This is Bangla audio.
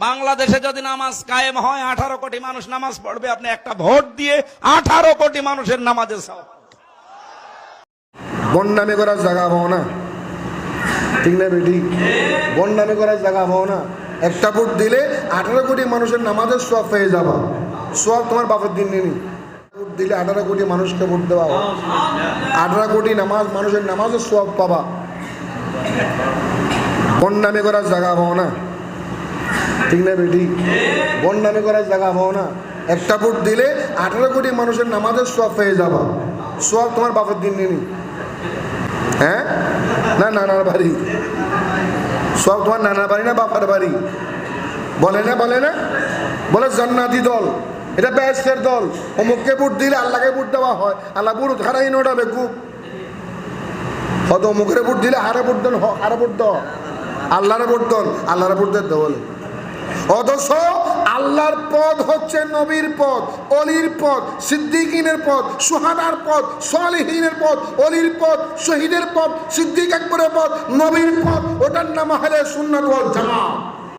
বাংলাদেশে যদি নামাজ কায়েম হয় 18 কোটি মানুষ নামাজ পড়বে, আপনি একটা ভোট দিয়ে 18 কোটি মানুষের নামাজের সওয়াব। বন্ডামি করার জায়গা পাও না, ঠিক না বেটি? বন্ডামি করার জায়গা পাও না। একটা ভোট দিলে 18 কোটি মানুষের নামাজের সওয়াব পেয়ে যাবা। সওয়াব তোমার বাপের দিন নেই। ভোট দিলে 18 কোটি মানুষকে ভোট দেওয়া হয়, 18 কোটি মানুষের নামাজের সওয়াব পাবা। বন্ডামি করার জায়গা পাও না, ঠিক না বেটি? বন্ডামি করার জায়গা পাও না। একটা ভোট দিলে 18 কোটি মানুষের নামাজের সওয়াব পেয়ে যাবা। সওয়াব তোমার বাপের দিন নেই, হ্যাঁ? না নানার বাড়ি। সব তোমার নানার বাড়ি না বাবার বাড়ি? বলে না বলে জান্নাতি দল, এটা বেহেশতের দল। অমুককে ভোট দিলে আল্লাহকে ভোট দেওয়া হয়। আল্লাহ ভোট হারাই নোটাবে খুব হয়তো। অমুকের ভোট দিলে হারে ভোট দেন, হারে ভোট দেওয়া। আল্লাহরে ভোট দেন, আল্লাহরে ভোট দেন বলে। অথচ আল্লাহর পদ হচ্ছে নবীর পদ, অলির পদ, সিদ্দিকিনের পদ, সুহাদার পদ, সালেহিনের পদ, অলির পদ, শহীদের পদ, সিদ্দিক আকবরের পদ, নবীর পদ। ওটার নাম আহলে সুন্নাত ওয়াল জামাত।